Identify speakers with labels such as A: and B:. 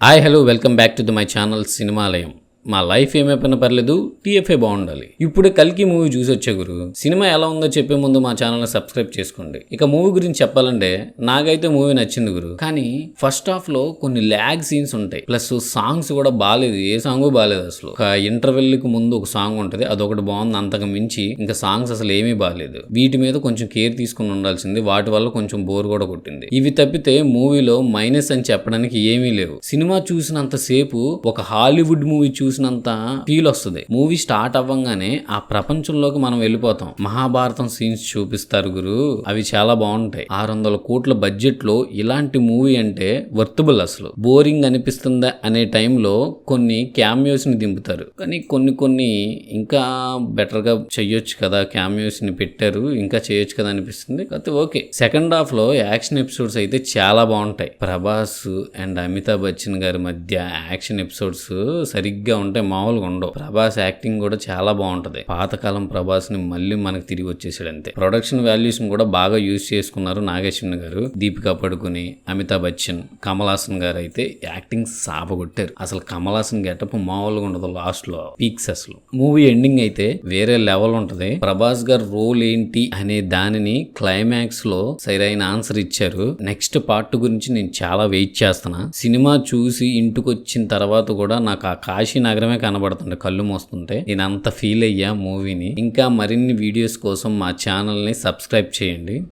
A: Hi hello welcome back to my channel Cinemalayam. మా life ఏమైపోయినా పర్లేదు, టీఎఫ్ఏ బాగుండాలి. ఇప్పుడు కల్కి మూవీ చూసి వచ్చే గురు, సినిమా ఎలా ఉందో చెప్పే ముందు మా ఛానల్ని సబ్స్క్రైబ్ చేసుకోండి. ఇక మూవీ గురించి చెప్పాలంటే నాకైతే మూవీ నచ్చింది గురు, కానీ ఫస్ట్ హాఫ్ లో కొన్ని ల్యాగ్ సీన్స్ ఉంటాయి, ప్లస్ సాంగ్స్ కూడా బాగాలేదు. ఏ సాంగ్ బాగాలేదు అసలు. ఒక ఇంటర్వెల్ కి ముందు ఒక సాంగ్ ఉంటది, అదొకటి బాగుంది, అంతకు మించి ఇంకా సాంగ్స్ అసలు ఏమీ బాగాలేదు. వీటి మీద కొంచెం కేర్ తీసుకుని ఉండాల్సింది, వాటి వల్ల కొంచెం బోర్ కూడా కొట్టింది. ఇవి తప్పితే మూవీలో మైనస్ అని చెప్పడానికి ఏమీ లేవు. సినిమా చూసినంత సేపు ఒక హాలీవుడ్ మూవీ చూసినంత ఫీల్ వస్తుంది. మూవీ స్టార్ట్ అవ్వంగానే ఆ ప్రపంచంలోకి మనం వెళ్ళిపోతాం. మహాభారతం సీన్స్ చూపిస్తారు గురు, అవి చాలా బాగుంటాయి. 600 కోట్ల బడ్జెట్ లో ఇలాంటి మూవీ అంటే వర్తబుల్. అసలు బోరింగ్ అనిపిస్తుందా అనే టైంలో కొన్ని క్యామియోస్ ని దింపుతారు, కానీ కొన్ని ఇంకా బెటర్ గా చెయ్యొచ్చు కదా, క్యామియోస్ ని పెట్టారు ఇంకా చేయొచ్చు కదా అనిపిస్తుంది. కాకపోతే ఓకే. సెకండ్ హాఫ్ లో యాక్షన్ ఎపిసోడ్స్ అయితే చాలా బాగుంటాయి. ప్రభాస్ అండ్ అమితాబ్ బచ్చన్ గారి మధ్య యాక్షన్ ఎపిసోడ్స్ సరిగ్గా ఉంటే మామూలుగా ఉండవు. ప్రభాస్ యాక్టింగ్ కూడా చాలా బాగుంటది. పాతకాలం ప్రభాస్ ని మళ్ళీ మనకు తిరిగి వచ్చేసాడు అంతే. ప్రొడక్షన్ వాల్యూస్ కూడా బాగా యూజ్ చేసుకున్నారు నాగేశ్వరన్ గారు, దీపికా పడుకుని, అమితాబ్ బచ్చన్, కమల్ హాసన్ గారు అయితే యాక్టింగ్ సాపగొట్టారు. అసలు కమల్ హాసన్ గెటప్ మామూలుగా ఉండదు. లాస్ట్ లో పీక్స్ అసలు. మూవీ ఎండింగ్ అయితే వేరే లెవెల్ ఉంటది. ప్రభాస్ గారు రోల్ ఏంటి అనే దానిని క్లైమాక్స్ లో సరైన ఆన్సర్ ఇచ్చారు. నెక్స్ట్ పార్ట్ గురించి నేను చాలా వెయిట్ చేస్తున్నా. సినిమా చూసి ఇంటికి వచ్చిన తర్వాత కూడా నాకు ఆ కాశీ నగరమే కనబడుతుండే, కళ్ళు మోస్తుంటే. నేను అంత ఫీల్ అయ్యా మూవీని. ఇంకా మరిన్ని వీడియోస్ కోసం మా ఛానల్ ని సబ్స్క్రైబ్ చేయండి.